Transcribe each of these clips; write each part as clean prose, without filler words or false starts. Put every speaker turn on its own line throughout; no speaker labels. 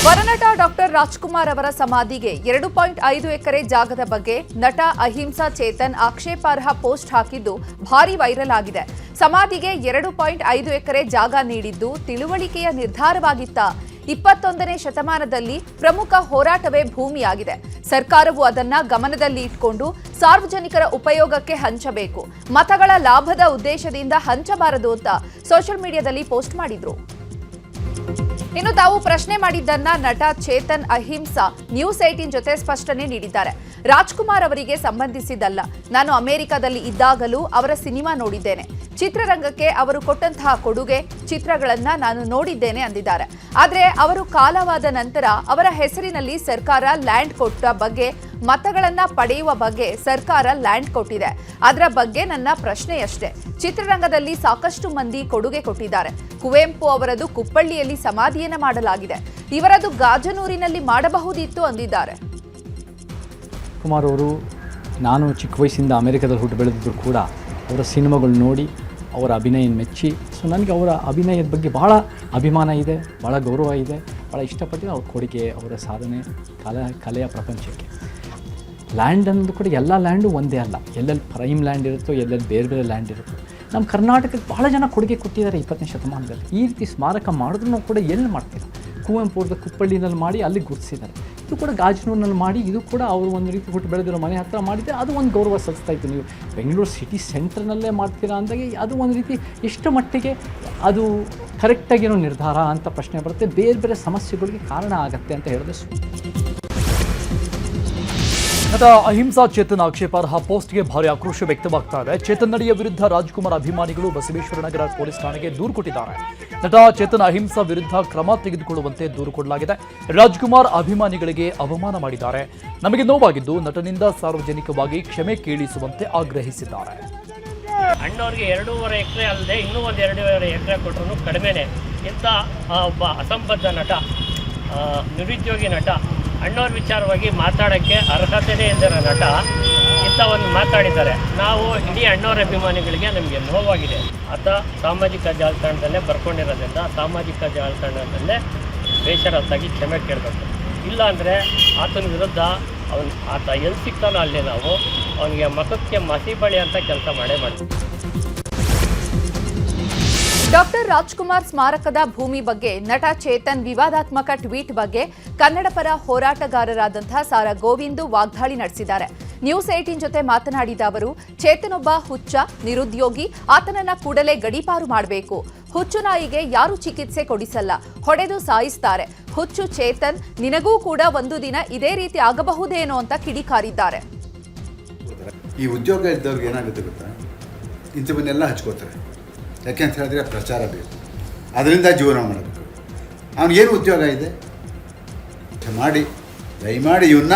ವರನಟ doctor Rajkumar ಅವರ ಸಮಾಧಿಗೆ 2.5 ಎಕರೆ ಜಾಗದ ಬಗ್ಗೆ ನಟ ಅಹಿಂಸಾ ಚೇತನ್ ಆಕ್ಷೇಪಾರ್ಹ ಪೋಸ್ಟ್ ಹಾಕಿದ್ದು ಭಾರೀ ವೈರಲ್ ಆಗಿದೆ. ಸಮಾಧಿಗೆ 2.5 ಎಕರೆ ಜಾಗ ನೀಡಿದ್ದು ತಿಳುವಳಿಕೆಯ ನಿರ್ಧಾರವಾಗಿತ್ತ? 21ನೇ ಶತಮಾನದಲ್ಲಿ ಪ್ರಮುಖ ಹೋರಾಟವೇ ಭೂಮಿಯಾಗಿದೆ. ಸರ್ಕಾರವು ಅದನ್ನ ಗಮನದಲ್ಲಿ ಇಟ್ಕೊಂಡು ಸಾರ್ವಜನಿಕರ ಉಪಯೋಗಕ್ಕೆ ಹಂಚಬೇಕು, ಮತಗಳ ಲಾಭದ ಉದ್ದೇಶದಿಂದ ಹಂಚಬಾರದು ಅಂತ ಸೋಷಿಯಲ್ ಮೀಡಿಯಾದಲ್ಲಿ ಪೋಸ್ಟ್ ಮಾಡಿದ್ರು. ಇನ್ನು ತಾವು ಪ್ರಶ್ನೆ ಮಾಡಿದ್ದನ್ನ ನಟ ಚೇತನ್ ಅಹಿಂಸಾ ನ್ಯೂಸ್ 18 ಜೊತೆ ಸ್ಪಷ್ಟನೆ ನೀಡಿದ್ದಾರೆ. ರಾಜ್ಕುಮಾರ್ ಅವರಿಗೆ ಸಂಬಂಧಿಸಿದ್ದಲ್ಲ. ನಾನು ಅಮೆರಿಕದಲ್ಲಿ ಇದ್ದಾಗಲೂ ಅವರ ಸಿನಿಮಾ ನೋಡಿದ್ದೇನೆ. ಚಿತ್ರರಂಗಕ್ಕೆ ಅವರು ಕೊಟ್ಟಂತಹ ಕೊಡುಗೆ, ಚಿತ್ರಗಳನ್ನ ನಾನು ನೋಡಿದ್ದೇನೆ ಅಂದಿದ್ದಾರೆ. ಆದರೆ ಅವರು ಕಾಲವಾದ ನಂತರ ಅವರ ಹೆಸರಿನಲ್ಲಿ ಸರ್ಕಾರ ಲ್ಯಾಂಡ್ ಕೊಟ್ಟ ಬಗ್ಗೆ, ಮತಗಳನ್ನ ಪಡೆಯುವ ಬಗ್ಗೆ ಸರ್ಕಾರ ಲ್ಯಾಂಡ್ ಕೊಟ್ಟಿದೆ. ಅದರ ಬಗ್ಗೆ ನನ್ನ ಪ್ರಶ್ನೆಯಷ್ಟೇ. ಚಿತ್ರರಂಗದಲ್ಲಿ ಸಾಕಷ್ಟು ಮಂದಿ ಕೊಡುಗೆ ಕೊಟ್ಟಿದ್ದಾರೆ. ಕುವೆಂಪು ಅವರದು ಕುಪ್ಪಳ್ಳಿಯಲ್ಲಿ ಸಮಾಧಿಯನ್ನ ಮಾಡಲಾಗಿದೆ. ಇವರದು ಗಾಜನೂರಿನಲ್ಲಿ ಮಾಡಬಹುದಿತ್ತು ಅಂದಿದ್ದಾರೆ.
ಕುಮಾರ್ ಅವರು ನಾನು ಚಿಕ್ಕ ವಯಸ್ಸಿಂದ ಅಮೆರಿಕದಲ್ಲಿ ಹುಟ್ಟು ಬೆಳೆದಿದ್ರು ಕೂಡ ಅವರ ಸಿನಿಮಾಗಳು ನೋಡಿ ಅವರ ಅಭಿನಯ ಮೆಚ್ಚಿ, ಸೊ ನನಗೆ ಅವರ ಅಭಿನಯದ ಬಗ್ಗೆ ಬಹಳ ಅಭಿಮಾನ ಇದೆ, ಭಾಳ ಗೌರವ ಇದೆ, ಭಾಳ ಇಷ್ಟಪಟ್ಟಿದ್ದು ಅವ್ರ ಕೊಡುಗೆ, ಅವರ ಸಾಧನೆ, ಕಲೆಯ ಪ್ರಪಂಚಕ್ಕೆ. ಲ್ಯಾಂಡ್ ಅನ್ನೋದು ಕೂಡ ಎಲ್ಲ ಲ್ಯಾಂಡು ಒಂದೇ ಅಲ್ಲ. ಎಲ್ಲೆಲ್ಲಿ ಪ್ರೈಮ್ ಲ್ಯಾಂಡ್ ಇರುತ್ತೋ, ಎಲ್ಲೆಲ್ಲಿ ಬೇರೆ ಬೇರೆ ಲ್ಯಾಂಡ್ ಇರುತ್ತೋ. ನಮ್ಮ ಕರ್ನಾಟಕಕ್ಕೆ ಭಾಳ ಜನ ಕೊಡುಗೆ ಕೊಟ್ಟಿದ್ದಾರೆ 20ನೇ ಶತಮಾನದಲ್ಲಿ. ಈ ರೀತಿ ಸ್ಮಾರಕ ಮಾಡಿದ್ರೂ ಕೂಡ ಎಲ್ಲಿ ಮಾಡ್ತೀರ? ಕುವೆಂಪು ಅವ್ರದ್ದು ಕುಪ್ಪಳ್ಳಿನಲ್ಲಿ ಮಾಡಿ ಅಲ್ಲಿ ಗುರುತಿಸಿದ್ದಾರೆ. ಇದು ಕೂಡ ಗಾಜನೂರಿನಲ್ಲಿ ಮಾಡಿ, ಇದು ಕೂಡ ಅವರು ಒಂದು ರೀತಿ ಹುಟ್ಟು ಬೆಳೆದಿರೋ ಮನೆ ಹತ್ತಿರ ಮಾಡಿದರೆ ಅದು ಒಂದು ಗೌರವ ಸಲ್ಲಿಸ್ತಾ ಇತ್ತು. ನೀವು ಬೆಂಗಳೂರು ಸಿಟಿ ಸೆಂಟ್ರ್ನಲ್ಲೇ ಮಾಡ್ತೀರಾ ಅಂದಾಗೆ ಅದು ಒಂದು ರೀತಿ ಎಷ್ಟು ಮಟ್ಟಿಗೆ ಅದು ಕರೆಕ್ಟಾಗಿರೋ ನಿರ್ಧಾರ ಅಂತ ಪ್ರಶ್ನೆ ಬರುತ್ತೆ. ಬೇರೆ ಬೇರೆ ಸಮಸ್ಯೆಗಳಿಗೆ ಕಾರಣ ಆಗುತ್ತೆ ಅಂತ ಹೇಳಿದ್ರೆ
ನಟ ಅಹಿಂಸಾ ಚೇತನ್ ಆಕ್ಷೇಪಾರ್ಹ ಪೋಸ್ಟ್ಗೆ ಭಾರಿ ಆಕ್ರೋಶ ವ್ಯಕ್ತವಾಗ್ತಾ ಇದೆ. ಚೇತನ್ ನಡೆಯ ವಿರುದ್ಧ ರಾಜ್ಕುಮಾರ್ ಅಭಿಮಾನಿಗಳು ಬಸವೇಶ್ವರ ನಗರ ಪೊಲೀಸ್ ಠಾಣೆಗೆ ದೂರು ಕೊಟ್ಟಿದ್ದಾರೆ. ನಟ ಚೇತನ್ ಅಹಿಂಸಾ ವಿರುದ್ಧ ಕ್ರಮ ತೆಗೆದುಕೊಳ್ಳುವಂತೆ ದೂರು ಕೊಡಲಾಗಿದೆ. ರಾಜ್ಕುಮಾರ್ ಅಭಿಮಾನಿಗಳಿಗೆ ಅವಮಾನ ಮಾಡಿದ್ದಾರೆ. ನಮಗೆ ನೋವಾಗಿದ್ದು ನಟನಿಂದ ಸಾರ್ವಜನಿಕವಾಗಿ ಕ್ಷಮೆ ಕೇಳಿಸುವಂತೆ ಆಗ್ರಹಿಸಿದ್ದಾರೆ.
ಅಣ್ಣವ್ರಿಗೆ 2.5 ಎಕರೆ ಅಲ್ಲದೆ ಇನ್ನೂ ಒಂದು 2.5 ಎಕರೆ ಕೊಟ್ಟರು ಕಡಿಮೆನೆ. ಇಂಥ ಒಬ್ಬ ಅಸಂಬದ್ಧ ನಟ, ನಿರುದ್ಯೋಗಿ ನಟ, ಅಣ್ಣವ್ರ ವಿಚಾರವಾಗಿ ಮಾತಾಡೋಕ್ಕೆ ಅರ್ಹತೆಯೇ ಇಲ್ಲದ ನಟ ಇಂಥ ಒಂದು ಮಾತಾಡಿದ್ದಾರೆ. ನಾವು ಇಡೀ ಅಣ್ಣವ್ರ ಅಭಿಮಾನಿಗಳಿಗೆ ನಮಗೆ ನೋವಾಗಿದೆ. ಆತ ಸಾಮಾಜಿಕ ಜಾಲತಾಣದಲ್ಲೇ ಬರ್ಕೊಂಡಿರೋದ್ರಿಂದ ಸಾಮಾಜಿಕ ಜಾಲತಾಣದಲ್ಲೇ ಬೇಷರತ್ತಾಗಿ ಕ್ಷಮೆ ಕೇಳಬೇಕು. ಇಲ್ಲಾಂದರೆ ಆತನ ವಿರುದ್ಧ ಆತ ಎಲ್ಲಿ ಸಿಗ್ತಾನೋ ಅಲ್ಲಿ ನಾವು ಅವನಿಗೆ ಮತಕ್ಕೆ ಮಸಿ ಬಳಿ ಅಂತ ಕೆಲಸ ಮಾಡೇ ಮಾಡ್ತೀವಿ.
ಡಾಕ್ಟರ್ ರಾಜ್ಕುಮಾರ್ ಸ್ಮಾರಕದ ಭೂಮಿ ಬಗ್ಗೆ ನಟ ಚೇತನ್ ವಿವಾದಾತ್ಮಕ ಟ್ವೀಟ್ ಬಗ್ಗೆ ಕನ್ನಡ ಪರ ಹೋರಾಟಗಾರರಾದಂತಹ ಸಾರಾ ಗೋವಿಂದು ವಾಗ್ದಾಳಿ ನಡೆಸಿದ್ದಾರೆ. ನ್ಯೂಸ್ 18 ಜೊತೆ ಮಾತನಾಡಿದ ಅವರು, ಚೇತನ್ ಒಬ್ಬ ಹುಚ್ಚ, ನಿರುದ್ಯೋಗಿ, ಆತನನ್ನ ಕೂಡಲೇ ಗಡೀಪಾರು ಮಾಡಬೇಕು. ಹುಚ್ಚು ನಾಯಿಗೆ ಯಾರು ಚಿಕಿತ್ಸೆ ಕೊಡಿಸಲ್ಲ, ಹೊಡೆದು ಸಾಯಿಸ್ತಾರೆ. ಹುಚ್ಚು ಚೇತನ್, ನಿನಗೂ ಕೂಡ ಒಂದು ದಿನ ಇದೇ ರೀತಿ ಆಗಬಹುದೇನೋ ಅಂತ ಕಿಡಿಕಾರಿದ್ದಾರೆ.
ಈ ಉದ್ಯೋಗ ಇದ್ದವ್ರಿಗೆ ಏನಾಗುತ್ತೆ ಗೊತ್ತಾ, ಇಂಥವನ್ನೆಲ್ಲ ಹಚ್ಕೋತಾರೆ. ಯಾಕೆಂತ ಹೇಳಿದ್ರೆ ಪ್ರಚಾರ ಬೇಕು, ಅದರಿಂದ ಜೀವನ ಮಾಡಬೇಕು. ಅವನಿಗೇನು ಉದ್ಯೋಗ ಇದೆ ಮಾಡಿ ದಯಮಾಡಿ ಇವನ್ನ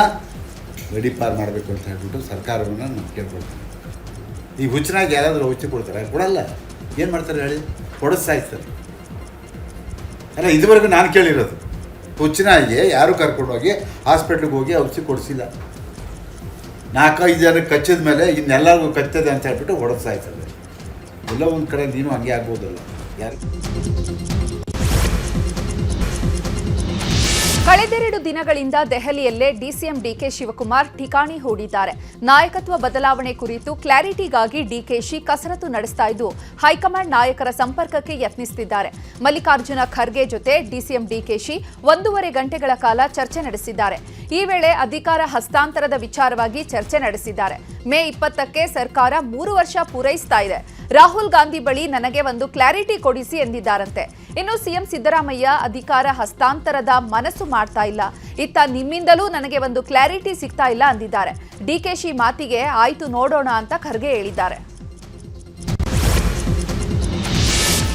ಗಡೀಪಾರು ಮಾಡಬೇಕು ಅಂತ ಹೇಳ್ಬಿಟ್ಟು ಸರ್ಕಾರವನ್ನು ನಾನು ಕೇಳ್ಕೊಳ್ತೀನಿ. ಈ ಹುಚ್ಚನಾಗಿ ಯಾರಾದರೂ ಔಷಧಿ ಕೊಡ್ತಾರೆ? ಕೊಡಲ್ಲ. ಏನು ಮಾಡ್ತಾರೆ ಹೇಳಿ? ಕೊಡೋದು ಸಾಯಿಸ್ತಾರೆ. ಅಲ್ಲ, ಇದುವರೆಗೂ ನಾನು ಕೇಳಿರೋದು ಹುಚ್ಚನಾಗಿ ಯಾರು ಕರ್ಕೊಂಡೋಗಿ ಹಾಸ್ಪಿಟ್ಲಿಗೆ ಹೋಗಿ ಔಷಧಿ ಕೊಡಿಸಿಲ್ಲ. 4-5 ಜನಕ್ಕೆ ಕಚ್ಚಿದ ಮೇಲೆ ಇನ್ನೆಲ್ಲರಿಗೂ ಕಚ್ಚದೆ ಅಂತ ಹೇಳ್ಬಿಟ್ಟು ಹೊಡೆದು ಸಾಯ್ತಾರೆ. ಎಲ್ಲ ಒಂದು ಕಡೆ ನೀನು ಹಂಗೆ ಆಗ್ಬೋದಲ್ಲ. ಯಾರು
ಕಳೆದೆರಡು ದಿನಗಳಿಂದ ದೆಹಲಿಯಲ್ಲೇ ಡಿಸಿಎಂ ಡಿಕೆ ಶಿವಕುಮಾರ್ ಠಿಕಾಣಿ ಹೂಡಿದ್ದಾರೆ. ನಾಯಕತ್ವ ಬದಲಾವಣೆ ಕುರಿತು ಕ್ಲಾರಿಟಿಗಾಗಿ ಡಿಕೆಶಿ ಕಸರತ್ತು ನಡೆಸ್ತಾ ಇದ್ದು ಹೈಕಮಾಂಡ್ ನಾಯಕರ ಸಂಪರ್ಕಕ್ಕೆ ಯತ್ನಿಸುತ್ತಿದ್ದಾರೆ. ಮಲ್ಲಿಕಾರ್ಜುನ ಖರ್ಗೆ ಜೊತೆ ಡಿಸಿಎಂ ಡಿಕೆಶಿ 1.5 ಗಂಟೆಗಳ ಕಾಲ ಚರ್ಚೆ ನಡೆಸಿದ್ದಾರೆ. ಈ ವೇಳೆ ಅಧಿಕಾರ ಹಸ್ತಾಂತರದ ವಿಚಾರವಾಗಿ ಚರ್ಚೆ ನಡೆಸಿದ್ದಾರೆ. ಮೇ 20ಕ್ಕೆ ಸರ್ಕಾರ 3 ವರ್ಷ ಪೂರೈಸ್ತಾ ಇದೆ. ರಾಹುಲ್ ಗಾಂಧಿ ಬಳಿ ನನಗೆ ಒಂದು ಕ್ಲಾರಿಟಿ ಕೊಡಿಸಿ ಎಂದಿದ್ದಾರಂತೆ. ಇನ್ನು ಸಿಎಂ ಸಿದ್ದರಾಮಯ್ಯ ಅಧಿಕಾರ ಹಸ್ತಾಂತರದ ಮನಸ್ಸು ಮಾಡ್ತಾ ಇಲ್ಲ, ಇತ್ತ ನಿಮ್ಮಿಂದಲೂ ನನಗೆ ಒಂದು ಕ್ಲಾರಿಟಿ ಸಿಗ್ತಾ ಇಲ್ಲ ಅಂದಿದ್ದಾರೆ. ಡಿಕೆಶಿ ಮಾತಿಗೆ ಆಯ್ತು ನೋಡೋಣ ಅಂತ ಖರ್ಗೆ ಹೇಳಿದ್ದಾರೆ.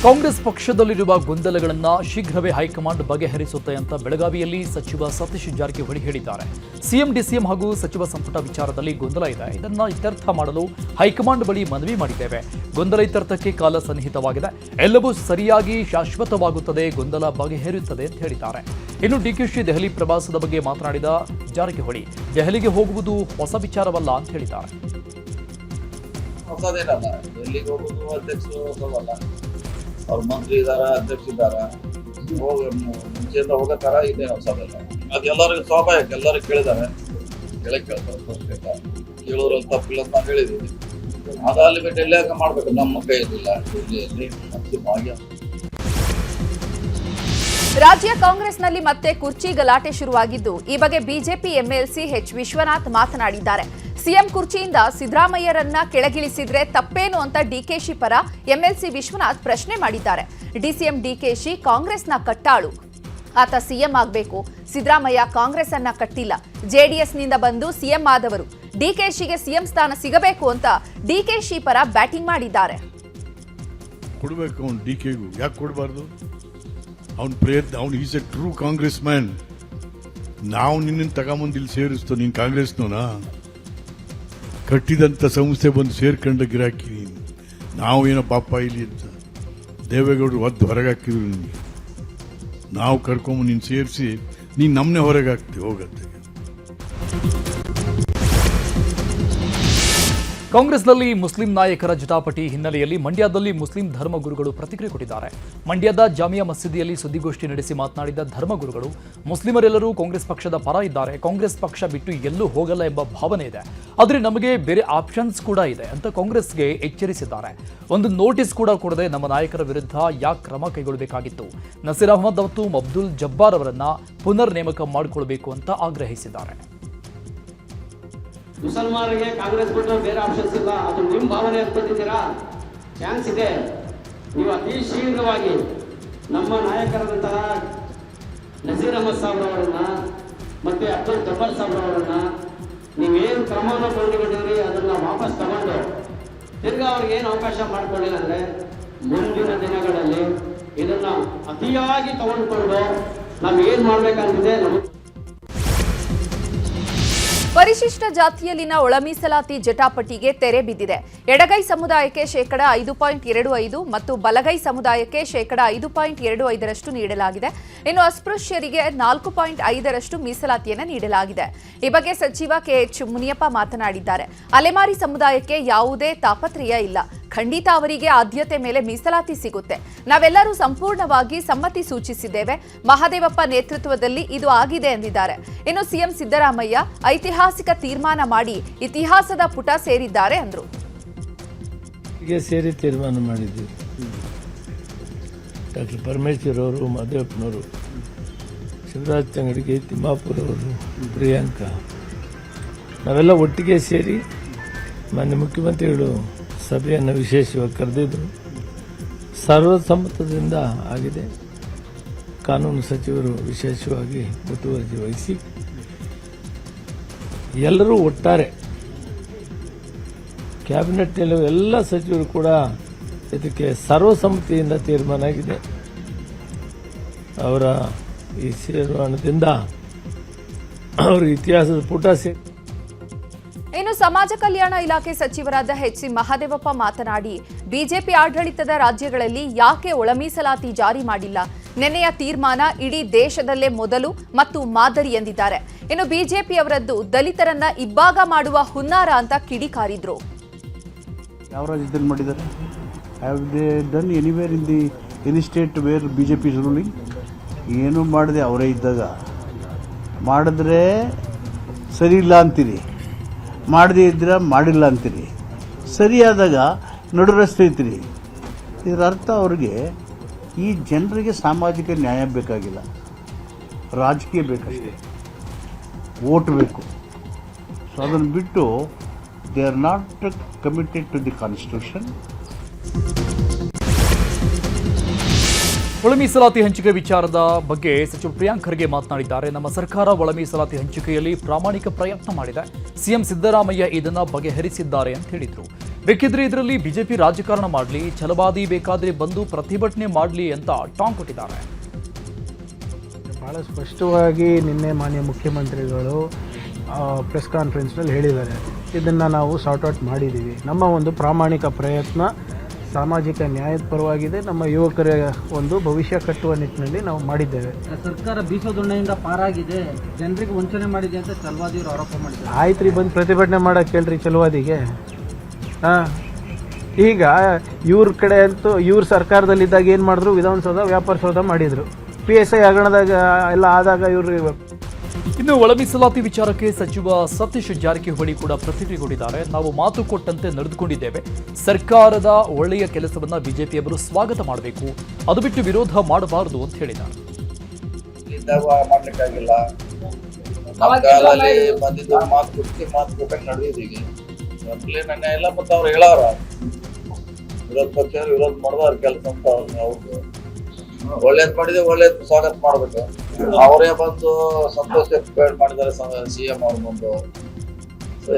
ಕಾಂಗ್ರೆಸ್ ಪಕ್ಷದಲ್ಲಿರುವ ಗೊಂದಲಗಳನ್ನು ಶೀಘ್ರವೇ ಹೈಕಮಾಂಡ್ ಬಗೆಹರಿಸುತ್ತೆ ಅಂತ ಬೆಳಗಾವಿಯಲ್ಲಿ ಸಚಿವ ಸತೀಶ್ ಜಾರಕಿಹೊಳಿ ಹೇಳಿದ್ದಾರೆ. ಸಿಎಂ ಡಿಸಿಎಂ ಹಾಗೂ ಸಚಿವ ಸಂಪುಟ ವಿಚಾರದಲ್ಲಿ ಗೊಂದಲ ಇದೆ, ಇದನ್ನು ಇತ್ಯರ್ಥ ಮಾಡಲು ಹೈಕಮಾಂಡ್ ಬಳಿ ಮನವಿ ಮಾಡಿದ್ದೇವೆ. ಗೊಂದಲ ಇತ್ಯರ್ಥಕ್ಕೆ ಕಾಲ ಸನ್ನಿಹಿತವಾಗಿದೆ, ಎಲ್ಲವೂ ಸರಿಯಾಗಿ ಶಾಶ್ವತವಾಗುತ್ತದೆ, ಗೊಂದಲ ಬಗೆಹರಿಯುತ್ತದೆ ಅಂತ ಹೇಳಿದ್ದಾರೆ. ಇನ್ನು ಡಿಕೆಶಿ ದೆಹಲಿ ಪ್ರವಾಸದ ಬಗ್ಗೆ ಮಾತನಾಡಿದ ಜಾರಕಿಹೊಳಿ, ದೆಹಲಿಗೆ ಹೋಗುವುದು ಹೊಸ ವಿಚಾರವಲ್ಲ ಅಂತ ಹೇಳಿದ್ದಾರೆ.
ಅವ್ರ ಮಂತ್ರಿ ಇದಾರ, ಅಧ್ಯಕ್ಷ ಇದ್ದಾರ, ಹೋಗಿ ಇಚ್ಛೆಯಿಂದ ಹೋಗೋ ಥರ ಇದೆ ಹೊಸದಲ್ಲ. ಅದು ಎಲ್ಲರಿಗೂ ಸ್ವಾಭಾವಿಕ, ಎಲ್ಲರೂ ಕೇಳಿದ್ದಾರೆ, ಕೇಳ್ತಾರೆ, ಕೇಳೋದ್ರಲ್ಲಿ ತಪ್ಪಿಲ್ಲ ಅಂತ ಹೇಳಿದ್ದೀವಿ. ಅದು ಅಲ್ಲಿ ಬಿಟ್ಟು ಎಲ್ಲಾಗ ಮಾಡಬೇಕು, ನಮ್ಮ ಕೈಯಲ್ಲಿಲ್ಲ. ಜಿಲ್ಲೆಯಲ್ಲಿ ಅಂತಿಮವಾಗಿ
ರಾಜ್ಯ ಕಾಂಗ್ರೆಸ್ನಲ್ಲಿ ಮತ್ತೆ ಕುರ್ಚಿ ಗಲಾಟೆ ಶುರುವಾಗಿದ್ದು, ಈ ಬಗ್ಗೆ ಬಿಜೆಪಿ ಎಂಎಲ್ಸಿ ಎಚ್ ವಿಶ್ವನಾಥ್ ಮಾತನಾಡಿದ್ದಾರೆ. ಸಿಎಂ ಕುರ್ಚಿಯಿಂದ ಸಿದ್ದರಾಮಯ್ಯರನ್ನ ಕೆಳಗಿಳಿಸಿದ್ರೆ ತಪ್ಪೇನು ಅಂತ ಡಿಕೆಶಿ ಪರ ಎಂಎಲ್ಸಿ ವಿಶ್ವನಾಥ್ ಪ್ರಶ್ನೆ ಮಾಡಿದ್ದಾರೆ. ಡಿಸಿಎಂ ಡಿಕೆಶಿ ಕಾಂಗ್ರೆಸ್ನ ಕಟ್ಟಾಳು, ಆತ ಸಿಎಂ ಆಗಬೇಕು. ಸಿದ್ದರಾಮಯ್ಯ ಕಾಂಗ್ರೆಸ್ ಅನ್ನ ಕಟ್ಟಿಲ್ಲ, ಜೆಡಿಎಸ್ನಿಂದ ಬಂದು ಸಿಎಂ ಆದವರು. ಡಿಕೆಶಿಗೆ ಸಿಎಂ ಸ್ಥಾನ ಸಿಗಬೇಕು ಅಂತ ಡಿಕೆಶಿ ಪರ ಬ್ಯಾಟಿಂಗ್ ಮಾಡಿದ್ದಾರೆ.
ಕೊಡಬೇಕು ಅವನು ಡಿಕೆಗೂ, ಯಾಕೆ ಕೊಡಬಾರ್ದು? ಅವನ ಪ್ರಯತ್ನ, ಅವನು is A true Congress man. ನಾವು ನಿನ್ನನ್ನು ತಗೊಂಬಂದು ಇಲ್ಲಿ ಸೇರಿಸ್ತು, ನೀನು ಕಾಂಗ್ರೆಸ್ನೋನಾ? ಕಟ್ಟಿದಂಥ ಸಂಸ್ಥೆ ಬಂದು ಸೇರ್ಕೊಂಡ ಗಿರಾಕಿ. ನಾವು ಏನೋ ಪಾಪ ಇಲ್ಲಿ ಅಂತ ದೇವೇಗೌಡರು ಒದ್ದು ಹೊರಗೆ ಹಾಕಿದ್ರು ನಿಮಗೆ. ನಾವು ಕರ್ಕೊಂಬಂದು ನೀನು ಸೇರಿಸಿ ನೀನು ನಮ್ಮನ್ನೇ ಹೊರಗೆ ಹಾಕ್ತೀವಿ, ಹೋಗತ್ತೆ.
ಕಾಂಗ್ರೆಸ್ನಲ್ಲಿ ಮುಸ್ಲಿಂ ನಾಯಕರ ಜಟಾಪಟಿ ಹಿನ್ನೆಲೆಯಲ್ಲಿ ಮಂಡ್ಯದಲ್ಲಿ ಮುಸ್ಲಿಂ ಧರ್ಮಗುರುಗಳು ಪ್ರತಿಕ್ರಿಯೆ ಕೊಟ್ಟಿದ್ದಾರೆ. ಮಂಡ್ಯದ ಜಾಮಿಯಾ ಮಸೀದಿಯಲ್ಲಿ ಸುದ್ದಿಗೋಷ್ಠಿ ನಡೆಸಿ ಮಾತನಾಡಿದ ಧರ್ಮಗುರುಗಳು, ಮುಸ್ಲಿಮರೆಲ್ಲರೂ ಕಾಂಗ್ರೆಸ್ ಪಕ್ಷದ ಪರ ಇದ್ದಾರೆ, ಕಾಂಗ್ರೆಸ್ ಪಕ್ಷ ಬಿಟ್ಟು ಎಲ್ಲೂ ಹೋಗಲ್ಲ ಎಂಬ ಭಾವನೆ ಇದೆ, ಆದರೆ ನಮಗೆ ಬೇರೆ ಆಪ್ಷನ್ಸ್ ಕೂಡ ಇದೆ ಅಂತ ಕಾಂಗ್ರೆಸ್ಗೆ ಎಚ್ಚರಿಸಿದ್ದಾರೆ. ಒಂದು ನೋಟಿಸ್ ಕೂಡ ಕೊಡದೆ ನಮ್ಮ ನಾಯಕರ ವಿರುದ್ಧ ಯಾಕೆ ಕ್ರಮ ಕೈಗೊಳ್ಳಬೇಕಾಗಿತ್ತು? ನಸೀರ್ ಅಹಮದ್ ಮತ್ತು ಅಬ್ದುಲ್ ಜಬ್ಬಾರ್ ಅವರನ್ನ ಪುನರ್ ನೇಮಕ ಮಾಡಿಕೊಳ್ಳಬೇಕು ಅಂತ ಆಗ್ರಹಿಸಿದ್ದಾರೆ.
ಮುಸಲ್ಮಾನರಿಗೆ ಕಾಂಗ್ರೆಸ್ ಬಿಟ್ಟು ಬೇರೆ ಆಪ್ಷನ್ಸ್ ಇಲ್ಲ, ಅದು ನಿಮ್ಮ ಭಾವನೆ ಅನ್ಕೊತಿದ್ದೀರಾ? ಚಾನ್ಸ್ ಇದೆ. ನೀವು ಅತಿ ಶೀಘ್ರವಾಗಿ ನಮ್ಮ ನಾಯಕರಾದಂತಹ ನಸೀರ್ ಅಹಮದ್ ಸಾಬ್ರವರನ್ನ ಮತ್ತೆ ಅಬ್ದುಲ್ ಜಬ್ಬಾರ್ ಸಾಬ್ರವರನ್ನ ನೀವೇನು ಕ್ರಮವನ್ನು ಕೊಂಡುಕೊಂಡಿದ್ರಿ ಅದನ್ನ ವಾಪಸ್ ತಗೊಂಡು ತಿರ್ಗಾ ಅವ್ರಿಗೆ ಏನು ಅವಕಾಶ ಮಾಡ್ಕೊಳ್ಳಿಲ್ಲ ಅಂದ್ರೆ ಮುಂದಿನ ದಿನಗಳಲ್ಲಿ ಇದನ್ನ ಅತಿಯಾಗಿ ತಗೊಂಡ್ಕೊಂಡು ನಾವು ಏನು ಮಾಡ್ಬೇಕಂತಿದೆ.
ಪರಿಶಿಷ್ಟ ಜಾತಿಯಲ್ಲಿನ ಒಳ ಮೀಸಲಾತಿ ಜಟಾಪಟಿಗೆ ತೆರೆ ಬಿದ್ದಿದೆ. ಎಡಗೈ ಸಮುದಾಯಕ್ಕೆ ಶೇಕಡ 5.25 ಮತ್ತು ಬಲಗೈ ಸಮುದಾಯಕ್ಕೆ ಶೇಕಡ 5.25 ನೀಡಲಾಗಿದೆ. ಇನ್ನು ಅಸ್ಪೃಶ್ಯರಿಗೆ 4.5 ಮೀಸಲಾತಿಯನ್ನು ನೀಡಲಾಗಿದೆ. ಈ ಬಗ್ಗೆ ಸಚಿವ ಕೆಎಚ್ ಮುನಿಯಪ್ಪ ಮಾತನಾಡಿದ್ದಾರೆ. ಅಲೆಮಾರಿ ಸಮುದಾಯಕ್ಕೆ ಯಾವುದೇ ತಾಪತ್ರಯ ಇಲ್ಲ, ಖಂಡಿತ ಅವರಿಗೆ ಆದ್ಯತೆ ಮೇಲೆ ಮೀಸಲಾತಿ ಸಿಗುತ್ತೆ. ನಾವೆಲ್ಲರೂ ಸಂಪೂರ್ಣವಾಗಿ ಸಮ್ಮತಿ ಸೂಚಿಸಿದ್ದೇವೆ. ಮಹದೇವಪ್ಪ ನೇತೃತ್ವದಲ್ಲಿ ಇದು ಆಗಿದೆ ಎಂದಿದ್ದಾರೆ. ಇನ್ನು ಸಿಎಂ ಸಿದ್ದರಾಮಯ್ಯ ಐತಿಹಾಸಿಕ ತೀರ್ಮಾನ ಮಾಡಿ ಇತಿಹಾಸದ ಪುಟ ಸೇರಿದ್ದಾರೆ ಎಂದರು.
ಸೇರಿ ತೀರ್ಮಾನ ಮಾಡಿದ್ದೀವಿ. ಡಾಕ್ಟರ್ ಪರಮೇಶ್ವರ್ ಅವರು, ಮಹದೇವಪ್ಪನವರು, ಶಿವರಾಜ್ ತಂಗಡಿಗೆ, ತಿಮ್ಮಾಪುರ ಅವರು, ಪ್ರಿಯಾಂಕಾ, ನಾವೆಲ್ಲ ಒಟ್ಟಿಗೆ ಸೇರಿ ಮಾನ್ಯ ಮುಖ್ಯಮಂತ್ರಿಗಳು ಸಭೆಯನ್ನು ವಿಶೇಷವಾಗಿ ಕರೆದಿದ್ದರು. ಸರ್ವಸಮ್ಮತದಿಂದ ಆಗಿದೆ. ಕಾನೂನು ಸಚಿವರು ವಿಶೇಷವಾಗಿ ಮುತುವರ್ಜಿ ವಹಿಸಿ ಎಲ್ಲರೂ ಒಟ್ಟಾರೆ ಕ್ಯಾಬಿನೆಟ್ನಲ್ಲಿ ಎಲ್ಲ ಸಚಿವರು ಕೂಡ ಇದಕ್ಕೆ ಸರ್ವಸಮ್ಮತಿಯಿಂದ ತೀರ್ಮಾನ ಆಗಿದೆ. ಅವರ ಈ ತೀರ್ಮಾನದಿಂದ ಅವರು ಇತಿಹಾಸದ ಪುಟ ಸೇರಿ.
ಇನ್ನು ಸಮಾಜ ಕಲ್ಯಾಣ ಇಲಾಖೆ ಸಚಿವರಾದ ಎಚ್.ಸಿ. ಮಹದೇವಪ್ಪ ಮಾತನಾಡಿ, ಬಿಜೆಪಿ ಆಡಳಿತದ ರಾಜ್ಯಗಳಲ್ಲಿ ಯಾಕೆ ಒಳ ಮೀಸಲಾತಿ ಜಾರಿ ಮಾಡಿಲ್ಲ? ನಿನ್ನೆಯ ತೀರ್ಮಾನ ಇಡೀ ದೇಶದಲ್ಲೇ ಮೊದಲು ಮತ್ತು ಮಾದರಿ ಎಂದಿದ್ದಾರೆ. ಇನ್ನು ಬಿಜೆಪಿಯವರದ್ದು ದಲಿತರನ್ನ ಇಬ್ಬಾಗ ಮಾಡುವ ಹುನ್ನಾರ ಅಂತ ಕಿಡಿಕಾರಿದ್ರು.
ಯಾವ ರಾಜ್ಯದಲ್ಲಿ ಮಾಡಿದ್ದಾರೆ? Have they done anywhere in the any state where BJP is ruling? ಏನೂ ಮಾಡದೆ ಅವರೇ ಇದ್ದಾಗ ಮಾಡಿದ್ರೆ ಸರಿ ಇಲ್ಲ ಅಂತೀರಿ, ಮಾಡದೇ ಇದ್ರೆ ಮಾಡಿಲ್ಲ ಅಂತೀರಿ, ಸರಿಯಾದಾಗ ನಡು ರಸ್ತೆ ಐತಿರಿ. ಇದರ ಅರ್ಥ ಅವ್ರಿಗೆ ಈ ಜನರಿಗೆ ಸಾಮಾಜಿಕ ನ್ಯಾಯ ಬೇಕಾಗಿಲ್ಲ, ರಾಜಕೀಯ ಬೇಕಷ್ಟೇ, ವೋಟ್ ಬೇಕು. ಸೊ ಅದನ್ನು ಬಿಟ್ಟು they are not committed to the constitution.
ಒಳ ಮೀಸಲಾತಿ ಹಂಚಿಕೆ ವಿಚಾರದ ಬಗ್ಗೆ ಸಚಿವ ಪ್ರಿಯಾಂಕ್ ಖರ್ಗೆ ಮಾತನಾಡಿದ್ದಾರೆ. ನಮ್ಮ ಸರ್ಕಾರ ಒಳ ಮೀಸಲಾತಿ ಹಂಚಿಕೆಯಲ್ಲಿ ಪ್ರಾಮಾಣಿಕ ಪ್ರಯತ್ನ ಮಾಡಿದೆ. ಸಿಎಂ ಸಿದ್ದರಾಮಯ್ಯ ಇದನ್ನ ಬಗೆಹರಿಸಿದ್ದಾರೆ ಅಂತ ಹೇಳಿದ್ರು. ಬೇಕಿದ್ರೆ ಇದರಲ್ಲಿ ಬಿಜೆಪಿ ರಾಜಕಾರಣ ಮಾಡಲಿ, ಛಲವಾದಿ ಬೇಕಾದ್ರೆ ಬಂದು ಪ್ರತಿಭಟನೆ ಮಾಡಲಿ ಅಂತ ಟಾಂಗ್ ಕೊಟ್ಟಿದ್ದಾರೆ.
ಬಹಳ ಸ್ಪಷ್ಟವಾಗಿ ನಿನ್ನೆ ಮಾನ್ಯ ಮುಖ್ಯಮಂತ್ರಿಗಳು ಪ್ರೆಸ್ ಕಾನ್ಫರೆನ್ಸ್ನಲ್ಲಿ ಹೇಳಿದ್ದಾರೆ, ಇದನ್ನು ನಾವು ಸಾರ್ಟ್ ಔಟ್ ಮಾಡಿದ್ದೀವಿ. ನಮ್ಮ ಒಂದು ಪ್ರಾಮಾಣಿಕ ಪ್ರಯತ್ನ ಸಾಮಾಜಿಕ ನ್ಯಾಯದ ಪರವಾಗಿದೆ, ನಮ್ಮ ಯುವಕರ ಒಂದು ಭವಿಷ್ಯ ಕಟ್ಟುವ ನಿಟ್ಟಿನಲ್ಲಿ ನಾವು ಮಾಡಿದ್ದೇವೆ.
ಸರ್ಕಾರ ಬೀಸೋದೊಣ್ಣೆಯಿಂದ ಪಾರಾಗಿದೆ, ಜನರಿಗೆ ವಂಚನೆ ಮಾಡಿದೆ ಅಂತ ಚಲವಾದಿಯವರು ಆರೋಪ ಮಾಡಿದ್ದಾರೆ.
ಆಯ್ತು ರೀ, ಬಂದು ಪ್ರತಿಭಟನೆ ಮಾಡೋಕ್ಕೆ ಹೇಳ್ರಿ ಚಲವಾದಿಗೆ. ಈಗ ಇವ್ರ ಕಡೆ ಅಂತೂ ಇವ್ರ ಸರ್ಕಾರದಲ್ಲಿದ್ದಾಗ ಏನು ಮಾಡಿದ್ರು, ವಿಧಾನಸೌಧ ವ್ಯಾಪಾರ ಸೌಧ ಮಾಡಿದರು. PSI ಹಗರಣದಾಗ ಎಲ್ಲ ಆದಾಗ ಇವರು
ಇನ್ನು ಒಳ ಮೀಸಲಾತಿ ವಿಚಾರಕ್ಕೆ ಸಚಿವ ಸತೀಶ್ ಜಾರಕಿಹೊಳಿ ಕೂಡ ಪ್ರತಿಕ್ರಿಯೆಗೊಂಡಿದ್ದಾರೆ. ನಾವು ಮಾತು ಕೊಟ್ಟಂತೆ ನಡೆದುಕೊಂಡಿದ್ದೇವೆ. ಸರ್ಕಾರದ ಒಳ್ಳೆಯ ಕೆಲಸವನ್ನ ಬಿಜೆಪಿಯವರು ಸ್ವಾಗತ ಮಾಡಬೇಕು, ಅದು ಬಿಟ್ಟು ವಿರೋಧ ಮಾಡಬಾರದು ಅಂತ ಹೇಳಿದ್ದಾರೆ.
ಮಾಡ್ಲಿಕ್ಕಾಗಿಲ್ಲ. ನಮ್ಮ ಕಾಲದಲ್ಲಿ ಬಂದಿದ್ದು ಮಾತು ಕೊಟ್ಟಂಗೆ ನಡೆದಿದ್ದೀವಿ. ನನ್ನ ಎಲ್ಲ ಮತ್ತೆ ಅವ್ರು ಹೇಳಾರ ವಿರೋಧ ಪಕ್ಷ ವಿರೋಧ ಮಾಡೋದು ಕೆಲಸ ಅಂತ ಅವ್ರದ್ದು. ಒಳ್ಳೇದ್ ಮಾಡಿದ್ರೆ ಒಳ್ಳೇದ್ ಸ್ವಾಗತ ಮಾಡ್ಬೇಕು. ಅವರೇ ಬಂದು ಸಂತೋಷ ವ್ಯಕ್ತ ಮಾಡಿದ್ದಾರೆ CM ಅವ್ರ ಮುಂದೆ.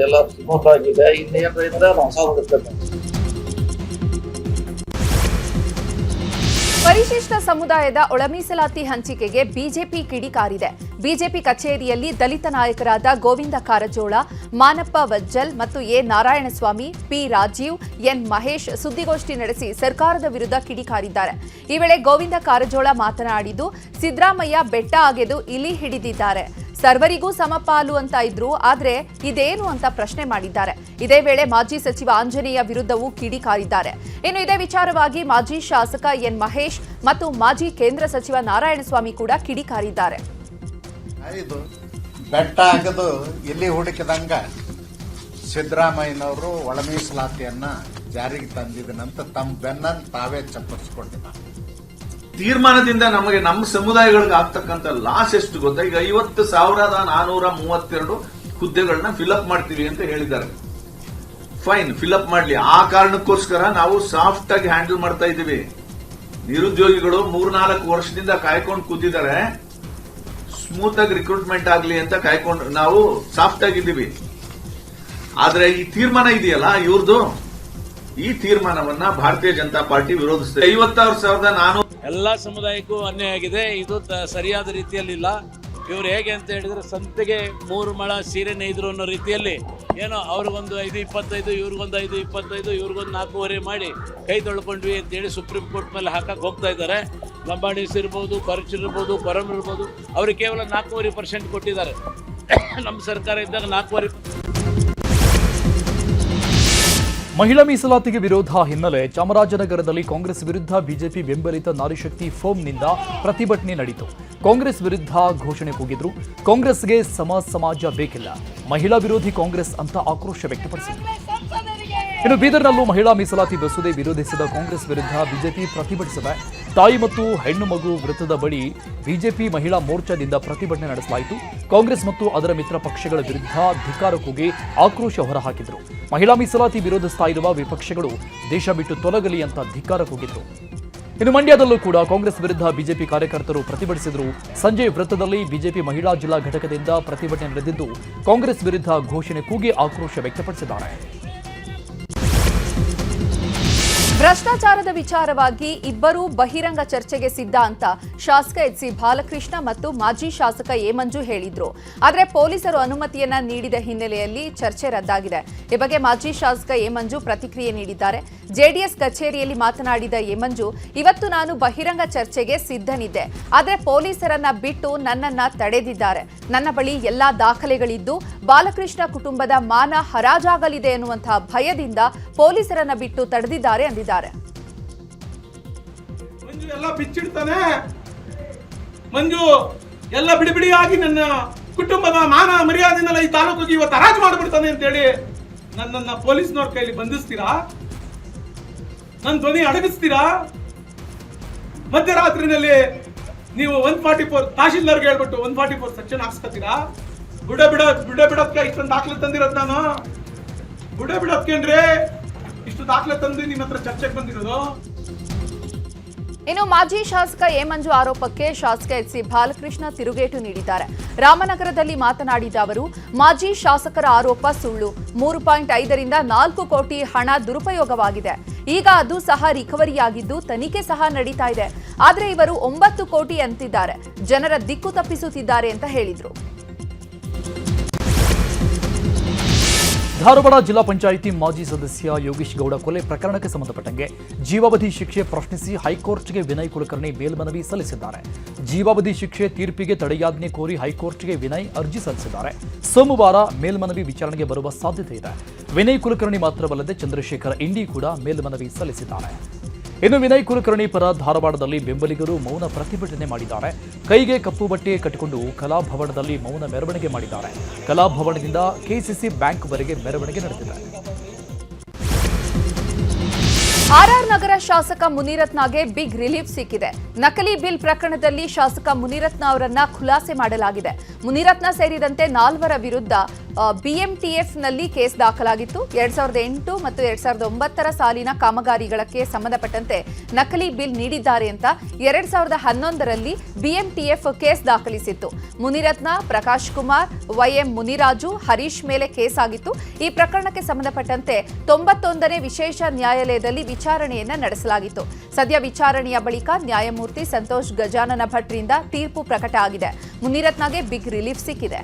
ಎಲ್ಲ ಸ್ಮೂತ್ ಆಗಿದೆ. ಇನ್ನೇನ್ರ ಇದ್ರೆ ಹೊಸ ಹುಡುಕ್ಬೇಕು.
ಪರಿಶಿಷ್ಟ ಸಮುದಾಯದ ಒಳ ಮೀಸಲಾತಿ ಹಂಚಿಕೆಗೆ ಬಿಜೆಪಿ ಕಿಡಿಕಾರಿದೆ. ಬಿಜೆಪಿ ಕಚೇರಿಯಲ್ಲಿ ದಲಿತ ನಾಯಕರಾದ ಗೋವಿಂದ ಕಾರಜೋಳ, ಮಾನಪ್ಪ ವಜ್ಜಲ್ ಮತ್ತು A Narayanaswamy, P Rajeev, N Mahesh ಸುದ್ದಿಗೋಷ್ಠಿ ನಡೆಸಿ ಸರ್ಕಾರದ ವಿರುದ್ಧ ಕಿಡಿಕಾರಿದ್ದಾರೆ. ಈ ವೇಳೆ ಗೋವಿಂದ ಕಾರಜೋಳ ಮಾತನಾಡಿದ್ದು, ಸಿದ್ದರಾಮಯ್ಯ ಬೆಟ್ಟ ಅಗೆದು ಇಲಿ ಹಿಡಿದಿದ್ದಾರೆ, ಸರ್ವರಿಗೂ ಸಮಪಾಲು ಅಂತ ಇದ್ರು, ಆದ್ರೆ ಇದೇನು ಅಂತ ಪ್ರಶ್ನೆ ಮಾಡಿದ್ದಾರೆ. ಇದೇ ವೇಳೆ ಮಾಜಿ ಸಚಿವ ಆಂಜನೇಯ ವಿರುದ್ಧವೂ ಕಿಡಿಕಾರಿದ್ದಾರೆ. ಇನ್ನು ಇದೇ ವಿಚಾರವಾಗಿ ಮಾಜಿ ಶಾಸಕ ಎನ್ ಮಹೇಶ್ ಮತ್ತು ಮಾಜಿ ಕೇಂದ್ರ ಸಚಿವ ನಾರಾಯಣಸ್ವಾಮಿ ಕೂಡ ಕಿಡಿಕಾರಿದ್ದಾರೆ.
ಬೆಟ್ಟ ಆಗದು ಎಲ್ಲಿ ಹುಡುಕಿದಂಗ ಸಿದ್ದರಾಮಯ್ಯನವರು ಒಳ ಮೀಸಲಾತಿಯನ್ನ ಜಾರಿಗೆ ತಂದಿದ್ದನಂತ ತಮ್ಮ ಬೆನ್ನನ್ನು ತಾವೇ ಚಪ್ಪರಿಸಿಕೊಂಡಿದ್ದಾರೆ.
ತೀರ್ಮಾನದಿಂದ ನಮಗೆ ನಮ್ಮ ಸಮುದಾಯಗಳಿಗೆ ಆಗ್ತಕ್ಕಂಥ ಲಾಸ್ ಎಷ್ಟು ಗೊತ್ತಾ? ಈಗ 50,432 ಹುದ್ದೆಗಳನ್ನ ಫಿಲ್ಅಪ್ ಮಾಡ್ತೀವಿ ಅಂತ ಹೇಳಿದ್ದಾರೆ. ಫೈನ್, ಫಿಲ್ಅಪ್ ಮಾಡ್ಲಿ. ಆ ಕಾರಣಕ್ಕೋಸ್ಕರ ನಾವು ಸಾಫ್ಟ್ ಆಗಿ ಹ್ಯಾಂಡಲ್ ಮಾಡ್ತಾ ಇದ್ದೀವಿ. ನಿರುದ್ಯೋಗಿಗಳು 3-4 ವರ್ಷದಿಂದ ಕಾಯ್ಕೊಂಡು ಕೂತಿದ್ದಾರೆ. ಸ್ಮೂತ್ ಆಗಿ ರಿಕ್ರೂಟ್ಮೆಂಟ್ ಆಗ್ಲಿ ಅಂತ ಕಾಯ್ಕೊಂಡು ನಾವು ಸಾಫ್ಟ್ ಆಗಿದ್ದೀವಿ. ಆದ್ರೆ ಈ ತೀರ್ಮಾನ ಇದೆಯಲ್ಲ ಇವ್ರದ್ದು, ಈ ತೀರ್ಮಾನವನ್ನ ಭಾರತೀಯ ಜನತಾ ಪಾರ್ಟಿ ವಿರೋಧಿಸುತ್ತೆ. 56,400
ಎಲ್ಲ ಸಮುದಾಯಕ್ಕೂ ಅನ್ಯಾಯ ಆಗಿದೆ. ಇದು ಸರಿಯಾದ ರೀತಿಯಲ್ಲಿಲ್ಲ. ಇವ್ರು ಹೇಗೆ ಅಂತ ಹೇಳಿದ್ರೆ ಸಂತೆಗೆ 3 ಮೊಳ ಸೀರೆ ನೇಯ್ದ್ರು ಅನ್ನೋ ರೀತಿಯಲ್ಲಿ ಏನೋ ಅವ್ರಿಗೊಂದು 5.25, ಇವ್ರಿಗೊಂದು 5.25, ಇವ್ರಿಗೊಂದು 4.25 ಮಾಡಿ ಕೈ ತೊಳ್ಕೊಂಡ್ವಿ ಅಂತೇಳಿ ಸುಪ್ರೀಂ ಕೋರ್ಟ್ ಮೇಲೆ ಹಾಕಕ್ಕೆ ಹೋಗ್ತಾ ಇದ್ದಾರೆ. ಲಂಬಾಣಿಸ್ ಇರ್ಬೋದು, ಖರ್ಚು ಇರ್ಬೋದು, ಕೊರಂ ಇರ್ಬೋದು, ಅವ್ರಿಗೆ ಕೇವಲ 4.25% ಕೊಟ್ಟಿದ್ದಾರೆ. ನಮ್ಮ ಸರ್ಕಾರ ಇದ್ದಾಗ 4.25%.
ಮಹಿಳಾ ಮೀಸಲಾತಿಗೆ ವಿರೋಧ ಹಿನ್ನೆಲೆ ಚಾಮರಾಜನಗರದಲ್ಲಿ ಕಾಂಗ್ರೆಸ್ ವಿರುದ್ಧ ಬಿಜೆಪಿ ಬೆಂಬಲಿತ ನಾರಿಶಕ್ತಿ ಫೋಮ್ನಿಂದ ಪ್ರತಿಭಟನೆ ನಡೆಯಿತು. ಕಾಂಗ್ರೆಸ್ ವಿರುದ್ಧ ಘೋಷಣೆ ಕೂಗಿದ್ರು. ಕಾಂಗ್ರೆಸ್ಗೆ ಸಮಾಜ ಬೇಕಿಲ್ಲ, ಮಹಿಳಾ ವಿರೋಧಿ ಕಾಂಗ್ರೆಸ್ ಅಂತ ಆಕ್ರೋಶ ವ್ಯಕ್ತಪಡಿಸಿದರು. ಇನ್ನು ಬೀದರ್ನಲ್ಲೂ ಮಹಿಳಾ ಮೀಸಲಾತಿ ಮಸೂದೆ ವಿರೋಧಿಸಿದ ಕಾಂಗ್ರೆಸ್ ವಿರುದ್ಧ ಬಿಜೆಪಿ ಪ್ರತಿಭಟಿಸಿದೆ. ತಾಯಿ ಮತ್ತು ಹೆಣ್ಣು ಮಗು ವೃತ್ತದ ಬಳಿ ಬಿಜೆಪಿ ಮಹಿಳಾ ಮೋರ್ಚಾದಿಂದ ಪ್ರತಿಭಟನೆ ನಡೆಸಲಾಯಿತು. ಕಾಂಗ್ರೆಸ್ ಮತ್ತು ಅದರ ಮಿತ್ರ ಪಕ್ಷಗಳ ವಿರುದ್ಧ ಧಿಕ್ಕಾರ ಕೂಗಿ ಆಕ್ರೋಶ ಹೊರಹಾಕಿದರು. ಮಹಿಳಾ ಮೀಸಲಾತಿ ವಿರೋಧಿಸ್ತಾ ಇರುವ ವಿಪಕ್ಷಗಳು ದೇಶ ಬಿಟ್ಟು ತೊಲಗಲಿ ಅಂತ ಧಿಕ್ಕಾರ ಕೂಗಿದ್ರು. ಇನ್ನು ಮಂಡ್ಯದಲ್ಲೂ ಕೂಡ ಕಾಂಗ್ರೆಸ್ ವಿರುದ್ಧ ಬಿಜೆಪಿ ಕಾರ್ಯಕರ್ತರು ಪ್ರತಿಭಟಿಸಿದರು. ಸಂಜೆ ವೃತ್ತದಲ್ಲಿ ಬಿಜೆಪಿ ಮಹಿಳಾ ಜಿಲ್ಲಾ ಘಟಕದಿಂದ ಪ್ರತಿಭಟನೆ ನಡೆದಿದ್ದು, ಕಾಂಗ್ರೆಸ್ ವಿರುದ್ಧ ಘೋಷಣೆ ಕೂಗಿ ಆಕ್ರೋಶ ವ್ಯಕ್ತಪಡಿಸಿದ್ದಾರೆ.
ಭ್ರಷ್ಟಾಚಾರದ ವಿಚಾರವಾಗಿ ಇಬ್ಬರೂ ಬಹಿರಂಗ ಚರ್ಚೆಗೆ ಸಿದ್ಧ ಅಂತ ಶಾಸಕ HC ಬಾಲಕೃಷ್ಣ ಮತ್ತು ಮಾಜಿ ಶಾಸಕ ಎ ಮಂಜು ಹೇಳಿದ್ರು. ಆದರೆ ಪೊಲೀಸರು ಅನುಮತಿಯನ್ನ ನೀಡಿದ ಹಿನ್ನೆಲೆಯಲ್ಲಿ ಚರ್ಚೆ ರದ್ದಾಗಿದೆ. ಈ ಬಗ್ಗೆ ಮಾಜಿ ಶಾಸಕ ಎ ಮಂಜು ಪ್ರತಿಕ್ರಿಯೆ ನೀಡಿದ್ದಾರೆ. ಜೆಡಿಎಸ್ ಕಚೇರಿಯಲ್ಲಿ ಮಾತನಾಡಿದ ಎ ಮಂಜು, ಇವತ್ತು ನಾನು ಬಹಿರಂಗ ಚರ್ಚೆಗೆ ಸಿದ್ಧನಿದ್ದೆ, ಆದರೆ ಪೊಲೀಸರನ್ನ ಬಿಟ್ಟು ನನ್ನನ್ನ ತಡೆದಿದ್ದಾರೆ. ನನ್ನ ಬಳಿ ಎಲ್ಲಾ ದಾಖಲೆಗಳಿದ್ದು ಬಾಲಕೃಷ್ಣ ಕುಟುಂಬದ ಮಾನ ಹರಾಜಾಗಲಿದೆ ಎನ್ನುವಂತಹ ಭಯದಿಂದ ಪೊಲೀಸರನ್ನ ಬಿಟ್ಟು ತಡೆದಿದ್ದಾರೆ ಎಂದಿದ್ದಾರೆ.
ಮಂಜು ಎಲ್ಲ ಬಿಚ್ಚಿಡ್ತಾನೆ, ಮಂಜು ಎಲ್ಲ ಬಿಡಿಬಿಡಿಯಾಗಿ ನನ್ನ ಕುಟುಂಬದ ಮಾನ ಮರ್ಯಾದೆನೆಲ್ಲ ಈ ತಾಲೂಕಿಗೆ ಇವತ್ತು ಹರಾಜು ಮಾಡಿಬಿಡ್ತಾನೆ ಅಂತೇಳಿ ನನ್ನನ್ನ ಪೊಲೀಸ್ನವ್ರ ಕೈಲಿ ಬಂಧಿಸ್ತೀರಾ? ನನ್ನ ಧ್ವನಿ ಅಡಗಿಸ್ತೀರಾ? ಮಧ್ಯರಾತ್ರಿನಲ್ಲಿ ನೀವು 144 ತಹಶೀಲ್ದಾರ್ಗೆ ಹೇಳ್ಬಿಟ್ಟು 144 ಸೆಕ್ಷನ್ ಹಾಕ್ಸ್ಕೊತೀರಾ? ಬುಡ ಬಿಡೋದಕ್ಕೆ ಇಷ್ಟೊಂದು ದಾಖಲೆ ತಂದಿರೋದು ನಾನು. ಬುಡ ಬಿಡೋದ್ಕೇನ್ರಿ ಇಷ್ಟು ದಾಖಲೆ ತಂದು ನಿಮ್ಮ ಹತ್ರ ಚರ್ಚೆಗೆ ಬಂದಿರೋದು?
ಇನ್ನು ಮಾಜಿ ಶಾಸಕ ಎ ಮಂಜು ಆರೋಪಕ್ಕೆ ಶಾಸಕ HC ಬಾಲಕೃಷ್ಣ ತಿರುಗೇಟು ನೀಡಿದ್ದಾರೆ. ರಾಮನಗರದಲ್ಲಿ ಮಾತನಾಡಿದ ಅವರು, ಮಾಜಿ ಶಾಸಕರ ಆರೋಪ ಸುಳ್ಳು. 3.5ರಿಂದ 4 ಕೋಟಿ ಹಣ ದುರುಪಯೋಗವಾಗಿದೆ. ಈಗ ಅದು ಸಹ ರಿಕವರಿಯಾಗಿದ್ದು ತನಿಖೆ ಸಹ ನಡೀತಾ ಇದೆ. ಆದರೆ ಇವರು 9 ಕೋಟಿ ಅಂತಿದ್ದಾರೆ, ಜನರ ದಿಕ್ಕು ತಪ್ಪಿಸುತ್ತಿದ್ದಾರೆ ಅಂತ ಹೇಳಿದ್ರು.
ಧಾರವಾಡ ಜಿಲ್ಲಾ ಪಂಚಾಯಿತಿ ಮಾಜಿ ಸದಸ್ಯ ಯೋಗೀಶ್ ಗೌಡ ಕೊಲೆ ಪ್ರಕರಣಕ್ಕೆ ಸಂಬಂಧಪಟ್ಟಂಗೆ ಜೀವಾವಧಿ ಶಿಕ್ಷೆ ಪ್ರಶ್ನಿಸಿ ಹೈಕೋರ್ಟ್ಗೆ ವಿನಯ್ ಕುಲಕರ್ಣಿ ಮೇಲ್ಮನವಿ ಸಲ್ಲಿಸಿದ್ದಾರೆ. ಜೀವಾವಧಿ ಶಿಕ್ಷೆ ತೀರ್ಪಿಗೆ ತಡೆಯಾಜ್ಞೆ ಕೋರಿ ಹೈಕೋರ್ಟ್ಗೆ ವಿನಯ್ ಅರ್ಜಿ ಸಲ್ಲಿಸಿದ್ದಾರೆ. ಸೋಮವಾರ ಮೇಲ್ಮನವಿ ವಿಚಾರಣೆಗೆ ಬರುವ ಸಾಧ್ಯತೆ ಇದೆ. ವಿನಯ್ ಕುಲಕರ್ಣಿ ಮಾತ್ರವಲ್ಲದೆ ಚಂದ್ರಶೇಖರ್ ಇಂಡಿ ಕೂಡ ಮೇಲ್ಮನವಿ ಸಲ್ಲಿಸಿದ್ದಾರೆ. ಇನ್ನು ವಿನಯ್ ಕುಲಕರ್ಣಿ ಪರ ಧಾರವಾಡದಲ್ಲಿ ಬೆಂಬಲಿಗರು ಮೌನ ಪ್ರತಿಭಟನೆ ಮಾಡಿದ್ದಾರೆ. ಕೈಗೆ ಕಪ್ಪು ಬಟ್ಟೆ ಕಟ್ಟಿಕೊಂಡು ಕಲಾಭವನದಲ್ಲಿ ಮೌನ ಮೆರವಣಿಗೆ ಮಾಡಿದ್ದಾರೆ. ಕಲಾಭವನದಿಂದ ಕೆಸಿಸಿ ಬ್ಯಾಂಕ್ವರೆಗೆ ಮೆರವಣಿಗೆ ನಡೆದಿದೆ.
ಆರ್ಆರ್ ನಗರ ಶಾಸಕ ಮುನಿರತ್ನಗೆ ಬಿಗ್ ರಿಲೀಫ್ ಸಿಕ್ಕಿದೆ. ನಕಲಿ ಬಿಲ್ ಪ್ರಕರಣದಲ್ಲಿ ಶಾಸಕ ಮುನಿರತ್ನ ಅವರನ್ನ ಖುಲಾಸೆ ಮಾಡಲಾಗಿದೆ. ಮುನಿರತ್ನ ಸೇರಿದಂತೆ 4 ವಿರುದ್ಧ ಬಿಎಂಟಿಎಫ್ನಲ್ಲಿ ಕೇಸ್ ದಾಖಲಾಗಿತ್ತು. 2008 ಮತ್ತು 2009 ಸಾಲಿನ ಕಾಮಗಾರಿಗಳಿಗೆ ಸಂಬಂಧಪಟ್ಟಂತೆ ನಕಲಿ ಬಿಲ್ ನೀಡಿದ್ದಾರೆ ಅಂತ 2011ರಲ್ಲಿ ಬಿಎಂಟಿಎಫ್ ಕೇಸ್ ದಾಖಲಿಸಿತ್ತು. ಮುನಿರತ್ನ, ಪ್ರಕಾಶ್ ಕುಮಾರ್, ವೈಎಂ ಮುನಿರಾಜು, ಹರೀಶ್ ಮೇಲೆ ಕೇಸ್ ಆಗಿತ್ತು. ಈ ಪ್ರಕರಣಕ್ಕೆ ಸಂಬಂಧಪಟ್ಟಂತೆ 91ನೇ ವಿಶೇಷ ನ್ಯಾಯಾಲಯದಲ್ಲಿ ವಿಚಾರಣೆಯನ್ನ ನಡೆಸಲಾಗಿತ್ತು. ಸದ್ಯ ವಿಚಾರಣೆಯ ಬಳಿಕ ನ್ಯಾಯಮೂರ್ತಿ ಸಂತೋಷ್ ಗಜಾನನ ಭಟ್ರಿಂದ ತೀರ್ಪು ಪ್ರಕಟ ಆಗಿದೆ. ಮುನಿರತ್ನಗೆ ಬಿಗ್ ರಿಲೀಫ್ ಸಿಕ್ಕಿದೆ.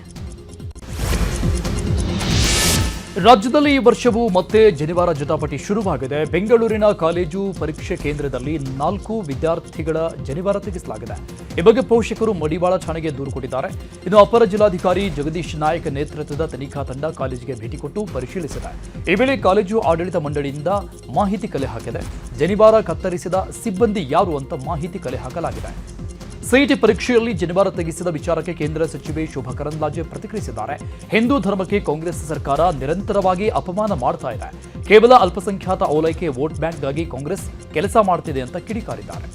ರಾಜ್ಯದಲ್ಲಿ ಈ ವರ್ಷವೂ ಮತ್ತೆ ಜನಿವಾರ ಜಟಾಪಟಿ ಶುರುವಾಗಿದೆ. ಬೆಂಗಳೂರಿನ ಕಾಲೇಜು ಪರೀಕ್ಷೆ ಕೇಂದ್ರದಲ್ಲಿ 4 ವಿದ್ಯಾರ್ಥಿಗಳ ಜನಿವಾರ ತೆಗೆಸಲಾಗಿದೆ. ಈ ಬಗ್ಗೆ ಪೋಷಕರು ಮಡಿವಾಳ ಠಾಣೆಗೆ ದೂರು ಕೊಟ್ಟಿದ್ದಾರೆ. ಇನ್ನು ಅಪರ ಜಿಲ್ಲಾಧಿಕಾರಿ ಜಗದೀಶ್ ನಾಯಕ್ ನೇತೃತ್ವದ ತನಿಖಾ ತಂಡ ಕಾಲೇಜಿಗೆ ಭೇಟಿ ಕೊಟ್ಟು ಪರಿಶೀಲಿಸಿದೆ. ಈ ವೇಳೆ ಕಾಲೇಜು ಆಡಳಿತ ಮಂಡಳಿಯಿಂದ ಮಾಹಿತಿ ಕಲೆ ಹಾಕಿದೆ. ಜನಿವಾರ ಕತ್ತರಿಸಿದ ಸಿಬ್ಬಂದಿ ಯಾರು ಅಂತ ಮಾಹಿತಿ ಕಲೆ ಹಾಕಲಾಗಿದೆ. ಸಿಇಟಿ ಪರೀಕ್ಷೆಯಲ್ಲಿ ಜನಿವಾರ ತೆಗೆಸಿದ ವಿಚಾರಕ್ಕೆ ಕೇಂದ್ರ ಸಚಿವೆ ಶೋಭಾ ಕರಂದ್ಲಾಜೆ ಪ್ರತಿಕ್ರಿಯಿಸಿದ್ದಾರೆ. ಹಿಂದೂ ಧರ್ಮಕ್ಕೆ ಕಾಂಗ್ರೆಸ್ ಸರ್ಕಾರ ನಿರಂತರವಾಗಿ ಅಪಮಾನ ಮಾಡ್ತಾ ಇದೆ. ಕೇವಲ ಅಲ್ಪಸಂಖ್ಯಾತ ಓಲೈಕೆ ವೋಟ್ ಬ್ಯಾಂಕ್ಗಾಗಿ ಕಾಂಗ್ರೆಸ್ ಕೆಲಸ ಮಾಡ್ತಿದೆ ಅಂತ ಕಿಡಿಕಾರಿದ್ದಾರೆ.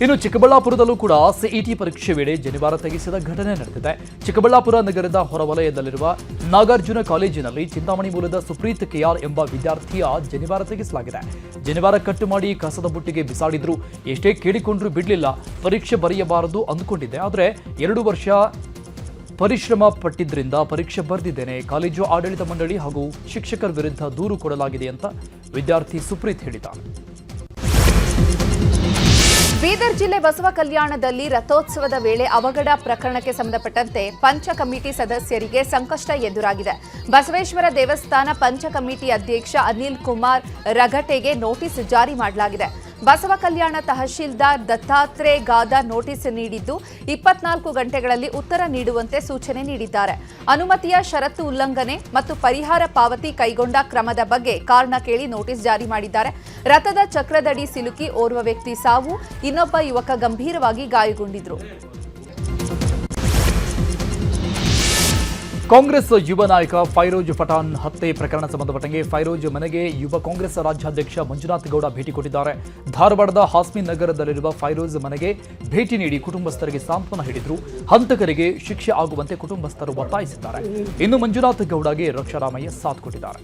ಇನ್ನು ಚಿಕ್ಕಬಳ್ಳಾಪುರದಲ್ಲೂ ಕೂಡ ಸಿಇಟಿ ಪರೀಕ್ಷೆ ವೇಳೆ ಜನಿವಾರ ತೆಗೆಸಿದ ಘಟನೆ ನಡೆದಿದೆ. ಚಿಕ್ಕಬಳ್ಳಾಪುರ ನಗರದ ಹೊರವಲಯದಲ್ಲಿರುವ ನಾಗಾರ್ಜುನ ಕಾಲೇಜಿನಲ್ಲಿ ಚಿಂತಾಮಣಿ ಮೂಲದ ಸುಪ್ರೀತ್ ಕೆಆರ್ ಎಂಬ ವಿದ್ಯಾರ್ಥಿಯ ಜನಿವಾರ ತೆಗೆಸಲಾಗಿದೆ. ಜನಿವಾರ ಕಟ್ಟು ಮಾಡಿ ಕಸದ ಬುಟ್ಟಿಗೆ ಬಿಸಾಡಿದ್ರು. ಎಷ್ಟೇ ಕೇಳಿಕೊಂಡ್ರೂ ಬಿಡಲಿಲ್ಲ. ಪರೀಕ್ಷೆ ಬರೆಯಬಾರದು ಅಂದುಕೊಂಡಿದ್ದೆ, ಆದರೆ 2 ವರ್ಷ ಪರಿಶ್ರಮ ಪಟ್ಟಿದ್ರಿಂದ ಪರೀಕ್ಷೆ ಬರೆದಿದ್ದೇನೆ. ಕಾಲೇಜು ಆಡಳಿತ ಮಂಡಳಿ ಹಾಗೂ ಶಿಕ್ಷಕರ ವಿರುದ್ಧ ದೂರು ಕೊಡಲಾಗಿದೆ ಅಂತ ವಿದ್ಯಾರ್ಥಿ ಸುಪ್ರೀತ್ ಹೇಳಿದ್ದಾರೆ.
ಬೀದರ್ ಜಿಲ್ಲೆ ಬಸವ ಕಲ್ಯಾಣದಲ್ಲಿ ರಥೋತ್ಸವದ ವೇಳೆ ಅವಘಡ ಪ್ರಕರಣಕ್ಕೆ ಸಂಬಂಧಪಟ್ಟಂತೆ ಪಂಚ ಕಮಿಟಿ ಸದಸ್ಯರಿಗೆ ಸಂಕಷ್ಟ ಎದುರಾಗಿದೆ. ಬಸವೇಶ್ವರ ದೇವಸ್ಥಾನ ಪಂಚ ಕಮಿಟಿ ಅಧ್ಯಕ್ಷ ಅನಿಲ್ ಕುಮಾರ್ ರಗಟೆಗೆ ನೋಟಿಸ್ ಜಾರಿ ಮಾಡಲಾಗಿದೆ. ಬಸವ ಕಲ್ಯಾಣ ತಹಶೀಲ್ದಾರ್ ದತ್ತಾತ್ರೇಯ ಗಾದ ನೋಟಿಸ್ ನೀಡಿದ್ದು 24 ಗಂಟೆಗಳಲ್ಲಿ ಉತ್ತರ ನೀಡುವಂತೆ ಸೂಚನೆ ನೀಡಿದ್ದಾರೆ. ಅನುಮತಿಯ ಷರತ್ತು ಉಲ್ಲಂಘನೆ ಮತ್ತು ಪರಿಹಾರ ಪಾವತಿ ಕೈಗೊಂಡ ಕ್ರಮದ ಬಗ್ಗೆ ಕಾರಣ ಕೇಳಿ ನೋಟಿಸ್ ಜಾರಿ ಮಾಡಿದ್ದಾರೆ. ರಥದ ಚಕ್ರದಡಿ ಸಿಲುಕಿ ಓರ್ವ ವ್ಯಕ್ತಿ ಸಾವು, ಇನ್ನೊಬ್ಬ ಯುವಕ ಗಂಭೀರವಾಗಿ ಗಾಯಗೊಂಡಿದ್ರು.
ಕಾಂಗ್ರೆಸ್ ಯುವ ನಾಯಕ ಫೈರೋಜ್ ಪಠಾಣ್ ಹತ್ಯೆ ಪ್ರಕರಣ ಸಂಬಂಧಪಟ್ಟಂಗೆ ಫೈರೋಜ್ ಮನೆಗೆ ಯುವ ಕಾಂಗ್ರೆಸ್ ರಾಜ್ಯಾಧ್ಯಕ್ಷ ಮಂಜುನಾಥ್ ಗೌಡ ಭೇಟಿ ಕೊಟ್ಟಿದ್ದಾರೆ. ಧಾರವಾಡದ ಹಾಸ್ಮಿ ನಗರದಲ್ಲಿರುವ ಫೈರೋಜ್ ಮನೆಗೆ ಭೇಟಿ ನೀಡಿ ಕುಟುಂಬಸ್ಥರಿಗೆ ಸಾಂತ್ವನ ಹೇಳಿದ್ರು. ಹಂತಕರಿಗೆ ಶಿಕ್ಷೆ ಆಗುವಂತೆ ಕುಟುಂಬಸ್ಥರು ಒತ್ತಾಯಿಸಿದ್ದಾರೆ. ಇನ್ನು ಮಂಜುನಾಥ್ ಗೌಡಗೆ ರಕ್ಷಾರಾಮಯ್ಯ ಸಾಥ್ ಕೊಟ್ಟಿದ್ದಾರೆ.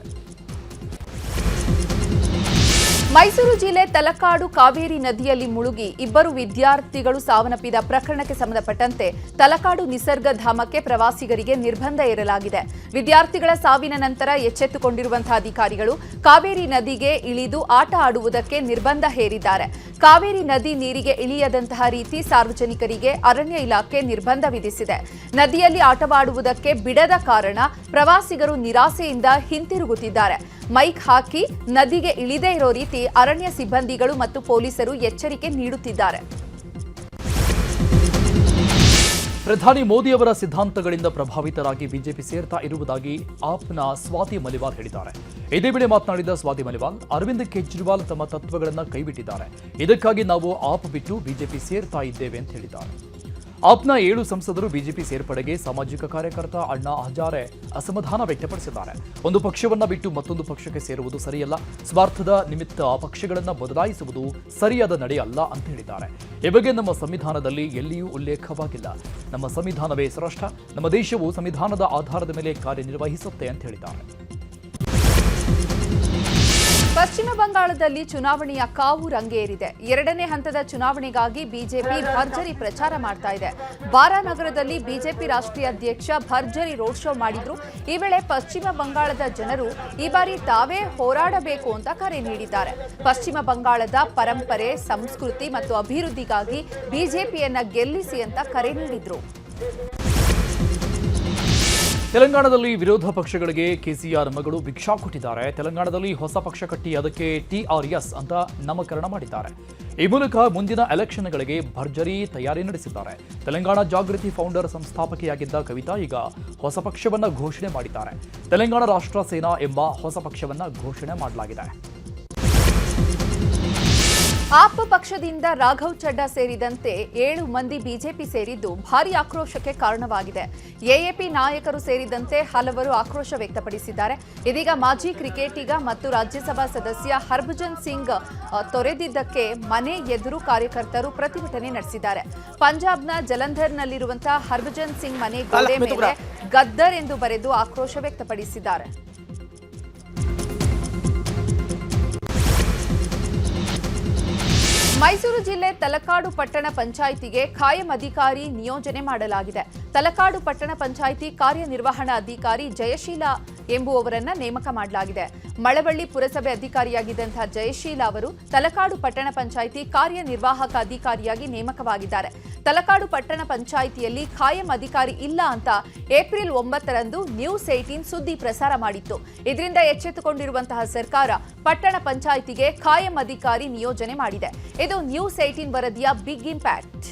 ಮೈಸೂರು ಜಿಲ್ಲೆ ತಲಕಾಡು ಕಾವೇರಿ ನದಿಯಲ್ಲಿ ಮುಳುಗಿ 2 ವಿದ್ಯಾರ್ಥಿಗಳು ಸಾವನ್ನಪ್ಪಿದ ಪ್ರಕರಣಕ್ಕೆ ಸಂಬಂಧಪಟ್ಟಂತೆ ತಲಕಾಡು ನಿಸರ್ಗಧಾಮಕ್ಕೆ ಪ್ರವಾಸಿಗರಿಗೆ ನಿರ್ಬಂಧ ಹೇರಲಾಗಿದೆ. ವಿದ್ಯಾರ್ಥಿಗಳ ಸಾವಿನ ನಂತರ ಎಚ್ಚೆತ್ತುಕೊಂಡಿರುವಂತಹ ಅಧಿಕಾರಿಗಳು ಕಾವೇರಿ ನದಿಗೆ ಇಳಿದು ಆಟ ಆಡುವುದಕ್ಕೆ ನಿರ್ಬಂಧ ಹೇರಿದ್ದಾರೆ. ಕಾವೇರಿ ನದಿ ನೀರಿಗೆ ಇಳಿಯದಂತಹ ರೀತಿ ಸಾರ್ವಜನಿಕರಿಗೆ ಅರಣ್ಯ ಇಲಾಖೆ ನಿರ್ಬಂಧ ವಿಧಿಸಿದೆ. ನದಿಯಲ್ಲಿ ಆಟವಾಡುವುದಕ್ಕೆ ಬಿಡದ ಕಾರಣ ಪ್ರವಾಸಿಗರು ನಿರಾಸೆಯಿಂದ ಹಿಂತಿರುಗುತ್ತಿದ್ದಾರೆ. ಮೈಕ್ ಹಾಕಿ ನದಿಗೆ ಇಳಿದೇ ಇರೋ ರೀತಿ ಅರಣ್ಯ ಸಿಬ್ಬಂದಿಗಳು ಮತ್ತು ಪೊಲೀಸರು ಎಚ್ಚರಿಕೆ ನೀಡುತ್ತಿದ್ದಾರೆ.
ಪ್ರಧಾನಿ ಮೋದಿ ಅವರ ಸಿದ್ಧಾಂತಗಳಿಂದ ಪ್ರಭಾವಿತರಾಗಿ ಬಿಜೆಪಿ ಸೇರ್ತಾ ಇರುವುದಾಗಿ ಆಪ್ನ ಸ್ವಾತಿ ಮಲಿವಾಲ್ ಹೇಳಿದ್ದಾರೆ. ಇದೇ ವೇಳೆ ಮಾತನಾಡಿದ ಸ್ವಾತಿ ಮಲಿವಾಲ್, ಅರವಿಂದ್ ಕೇಜ್ರಿವಾಲ್ ತಮ್ಮ ತತ್ವಗಳನ್ನು ಕೈಬಿಟ್ಟಿದ್ದಾರೆ. ಇದಕ್ಕಾಗಿ ನಾವು ಆಪ್ ಬಿಟ್ಟು ಬಿಜೆಪಿ ಸೇರ್ತಾ ಇದ್ದೇವೆ ಅಂತ ಹೇಳಿದ್ದಾರೆ. ಆಪ್ನ 7 ಸಂಸದರು ಬಿಜೆಪಿ ಸೇರ್ಪಡೆಗೆ ಸಾಮಾಜಿಕ ಕಾರ್ಯಕರ್ತ ಅಣ್ಣಾ ಹಜಾರೆ ಅಸಮಾಧಾನ ವ್ಯಕ್ತಪಡಿಸಿದ್ದಾರೆ. ಒಂದು ಪಕ್ಷವನ್ನ ಬಿಟ್ಟು ಮತ್ತೊಂದು ಪಕ್ಷಕ್ಕೆ ಸೇರುವುದು ಸರಿಯಲ್ಲ. ಸ್ವಾರ್ಥದ ನಿಮಿತ್ತ ಪಕ್ಷಗಳನ್ನು ಬದಲಾಯಿಸುವುದು ಸರಿಯಾದ ನಡೆಯಲ್ಲ ಅಂತ ಹೇಳಿದ್ದಾರೆ. ಈ ಬಗ್ಗೆ ನಮ್ಮ ಸಂವಿಧಾನದಲ್ಲಿ ಎಲ್ಲಿಯೂ ಉಲ್ಲೇಖವಾಗಿಲ್ಲ. ನಮ್ಮ ಸಂವಿಧಾನವೇ ಶ್ರೇಷ್ಠ. ನಮ್ಮ ದೇಶವು ಸಂವಿಧಾನದ ಆಧಾರದ ಮೇಲೆ ಕಾರ್ಯನಿರ್ವಹಿಸುತ್ತೆ ಅಂತ ಹೇಳಿದ್ದಾರೆ.
ಪಶ್ಚಿಮ ಬಂಗಾಳದಲ್ಲಿ ಚುನಾವಣೆಯ ಕಾವು ರಂಗೇರಿದೆ. 2ನೇ ಹಂತದ ಚುನಾವಣೆಗಾಗಿ ಬಿಜೆಪಿ ಭರ್ಜರಿ ಪ್ರಚಾರ ಮಾಡ್ತಾ ಇದೆ. ಬಾರಾನಗರದಲ್ಲಿ ಬಿಜೆಪಿ ರಾಷ್ಟ್ರೀಯ ಅಧ್ಯಕ್ಷ ಭರ್ಜರಿ ರೋಡ್ ಶೋ ಮಾಡಿದ್ರು. ಈ ವೇಳೆ ಪಶ್ಚಿಮ ಬಂಗಾಳದ ಜನರು ಈ ಬಾರಿ ತಾವೇ ಹೋರಾಡಬೇಕು ಅಂತ ಕರೆ ನೀಡಿದ್ದಾರೆ. ಪಶ್ಚಿಮ ಬಂಗಾಳದ ಪರಂಪರೆ, ಸಂಸ್ಕೃತಿ ಮತ್ತು ಅಭಿವೃದ್ಧಿಗಾಗಿ ಬಿಜೆಪಿಯನ್ನ ಗೆಲ್ಲಿಸಿ ಅಂತ ಕರೆ ನೀಡಿದ್ರು.
ತೆಲಂಗಾಣದಲ್ಲಿ ವಿರೋಧ ಪಕ್ಷಗಳಿಗೆ ಕೆಸಿಆರ್ ಮಗಳು ಭಿಕ್ಷಾ ಕೊಟ್ಟಿದ್ದಾರೆ. ತೆಲಂಗಾಣದಲ್ಲಿ ಹೊಸ ಪಕ್ಷ ಕಟ್ಟಿ ಅದಕ್ಕೆ ಟಿಆರ್ಎಸ್ ಅಂತ ನಾಮಕರಣ ಮಾಡಿದ್ದಾರೆ. ಈ ಮೂಲಕ ಮುಂದಿನ ಎಲೆಕ್ಷನ್ಗಳಿಗೆ ಭರ್ಜರಿ ತಯಾರಿ ನಡೆಸಿದ್ದಾರೆ. ತೆಲಂಗಾಣ ಜಾಗೃತಿ ಫೌಂಡರ್ ಸಂಸ್ಥಾಪಕಿಯಾಗಿದ್ದ ಕವಿತಾ ಈಗ ಹೊಸ ಪಕ್ಷವನ್ನ ಘೋಷಣೆ ಮಾಡಿದ್ದಾರೆ. ತೆಲಂಗಾಣ ರಾಷ್ಟ್ರ ಸೇನಾ ಎಂಬ ಹೊಸ ಪಕ್ಷವನ್ನ ಘೋಷಣೆ ಮಾಡಲಾಗಿದೆ.
ಆಪ್ ಪಕ್ಷದಿಂದ ರಾಘವ್ ಚಡ್ಡಾ ಸೇರಿದಂತೆ 7 ಮಂದಿ ಬಿಜೆಪಿ ಸೇರಿದ್ದು ಭಾರೀ ಆಕ್ರೋಶಕ್ಕೆ ಕಾರಣವಾಗಿದೆ. ಎಎಪಿ ನಾಯಕರು ಸೇರಿದಂತೆ ಹಲವರು ಆಕ್ರೋಶ ವ್ಯಕ್ತಪಡಿಸಿದ್ದಾರೆ. ಇದೀಗ ಮಾಜಿ ಕ್ರಿಕೆಟಿಗ ಮತ್ತು ರಾಜ್ಯಸಭಾ ಸದಸ್ಯ ಹರ್ಭಜನ್ ಸಿಂಗ್ ತೊರೆದಿದ್ದಕ್ಕೆ ಮನೆ ಎದುರು ಕಾರ್ಯಕರ್ತರು ಪ್ರತಿಭಟನೆ ನಡೆಸಿದ್ದಾರೆ. ಪಂಜಾಬ್ನ ಜಲಂಧರ್ನಲ್ಲಿರುವಂತಹ ಹರ್ಭಜನ್ ಸಿಂಗ್ ಮನೆ ಗೋಡೆ ಮೇಲೆ ಗದ್ದರ್ ಎಂದು ಬರೆದು ಆಕ್ರೋಶ ವ್ಯಕ್ತಪಡಿಸಿದ್ದಾರೆ. ಮೈಸೂರು ಜಿಲ್ಲೆ ತಲಕಾಡು ಪಟ್ಟಣ ಪಂಚಾಯಿತಿಗೆ ಖಾಯಂ ಅಧಿಕಾರಿ ನಿಯೋಜನೆ ಮಾಡಲಾಗಿದೆ. ತಲಕಾಡು ಪಟ್ಟಣ ಪಂಚಾಯಿತಿ ಕಾರ್ಯನಿರ್ವಹಣಾ ಅಧಿಕಾರಿ ಜಯಶೀಲ ಎಂಬುವವರನ್ನ ನೇಮಕ ಮಾಡಲಾಗಿದೆ. ಮಳವಳ್ಳಿ ಪುರಸಭೆ ಅಧಿಕಾರಿಯಾಗಿದ್ದಂತಹ ಜಯಶೀಲ ಅವರು ತಲಕಾಡು ಪಟ್ಟಣ ಪಂಚಾಯಿತಿ ಕಾರ್ಯನಿರ್ವಾಹಕ ಅಧಿಕಾರಿಯಾಗಿ ನೇಮಕವಾಗಿದ್ದಾರೆ. ತಲಕಾಡು ಪಟ್ಟಣ ಪಂಚಾಯಿತಿಯಲ್ಲಿ ಖಾಯಂ ಅಧಿಕಾರಿ ಇಲ್ಲ ಅಂತ ಏಪ್ರಿಲ್ 9ರಂದು ನ್ಯೂಸ್ 18 ಸುದ್ದಿ ಪ್ರಸಾರ ಮಾಡಿತ್ತು. ಇದರಿಂದ ಎಚ್ಚೆತ್ತುಕೊಂಡಿರುವಂತಹ ಸರ್ಕಾರ ಪಟ್ಟಣ ಪಂಚಾಯಿತಿಗೆ ಖಾಯಂ ಅಧಿಕಾರಿ ನಿಯೋಜನೆ ಮಾಡಿದೆ. ಇದು ನ್ಯೂಸ್ 18 ವರದಿಯ ಬಿಗ್ ಇಂಪ್ಯಾಕ್ಟ್.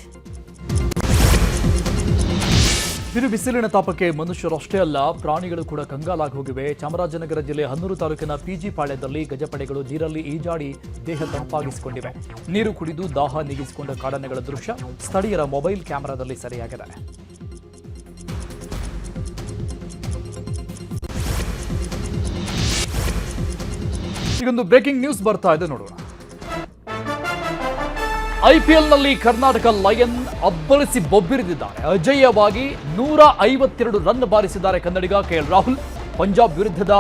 ಬಿಸಿಲಿನ ತಾಪಕ್ಕೆ ಮನುಷ್ಯರಷ್ಟೇ ಅಲ್ಲ, ಪ್ರಾಣಿಗಳು ಕೂಡ ಕಂಗಾಲಾಗಿ ಹೋಗಿವೆ. ಚಾಮರಾಜನಗರ ಜಿಲ್ಲೆ ಹನ್ನೂರು ತಾಲೂಕಿನ ಪಿಜಿ ಪಾಳ್ಯದಲ್ಲಿ ಗಜಪಡೆಗಳು ನೀರಲ್ಲಿ ಈಜಾಡಿ ದೇಹ ತಂಪಾಗಿಸಿಕೊಂಡಿವೆ. ನೀರು ಕುಡಿದು ದಾಹ ನೀಗಿಸಿಕೊಂಡ ಕಾಡಾನೆಗಳ ದೃಶ್ಯ ಸ್ಥಳೀಯರ ಮೊಬೈಲ್ ಕ್ಯಾಮೆರಾದಲ್ಲಿ ಸೆರೆಯಾಗಿದೆ. ಈಗೊಂದು ಬ್ರೇಕಿಂಗ್ ನ್ಯೂಸ್ ಬರ್ತಾ ಇದೆ, ನೋಡೋಣ. ಐಪಿಎಲ್ನಲ್ಲಿ ಕರ್ನಾಟಕ ಲಯನ್ ಅಬ್ಬರಿಸಿ ಬೊಬ್ಬಿರಿದಿದ್ದಾರೆ. ಅಜೇಯವಾಗಿ 152 ರನ್ ಬಾರಿಸಿದ್ದಾರೆ ಕನ್ನಡಿಗ ಕೆಎಲ್ ರಾಹುಲ್. ಪಂಜಾಬ್ ವಿರುದ್ಧದ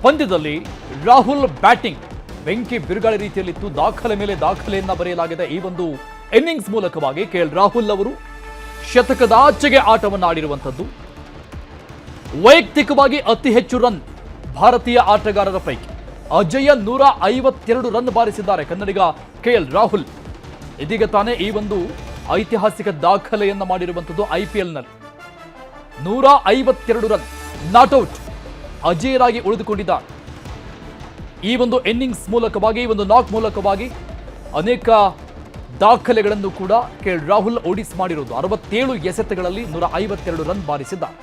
ಪಂದ್ಯದಲ್ಲಿ ರಾಹುಲ್ ಬ್ಯಾಟಿಂಗ್ ಬೆಂಕಿ ಬಿರುಗಾಳಿ ರೀತಿಯಲ್ಲಿತ್ತು. ದಾಖಲೆ ಮೇಲೆ ದಾಖಲೆಯನ್ನ ಬರೆಯಲಾಗಿದೆ. ಈ ಒಂದು ಇನ್ನಿಂಗ್ಸ್ ಮೂಲಕವಾಗಿ ಕೆಎಲ್ ರಾಹುಲ್ ಅವರು ಶತಕದ ಆಚೆಗೆ ಆಟವನ್ನು ಆಡಿರುವಂಥದ್ದು. ವೈಯಕ್ತಿಕವಾಗಿ ಅತಿ ಹೆಚ್ಚು ರನ್ ಭಾರತೀಯ ಆಟಗಾರರ ಪೈಕಿ ಅಜೇಯ 152 ರನ್ ಬಾರಿಸಿದ್ದಾರೆ ಕನ್ನಡಿಗ ಕೆಎಲ್ ರಾಹುಲ್. ಇದೀಗ ತಾನೇ ಈ ಒಂದು ಐತಿಹಾಸಿಕ ದಾಖಲೆಯನ್ನ ಮಾಡಿರುವಂಥದ್ದು. ಐಪಿಎಲ್ನಲ್ಲಿ 152 ರನ್ ನಾಟ್ಔಟ್ ಅಜೇಯರಾಗಿ ಉಳಿದುಕೊಂಡಿದ್ದಾರೆ. ಈ ಒಂದು ಇನ್ನಿಂಗ್ಸ್ ಮೂಲಕವಾಗಿ, ಈ ಒಂದು ನಾಕ್ ಮೂಲಕವಾಗಿ ಅನೇಕ ದಾಖಲೆಗಳನ್ನು ಕೂಡ ಕೆಎಲ್ ರಾಹುಲ್ ಓಡಿಸಿ ಮಾಡಿರುವುದು. 67 ಎಸೆತಗಳಲ್ಲಿ 152 ರನ್ ಬಾರಿಸಿದ್ದಾರೆ.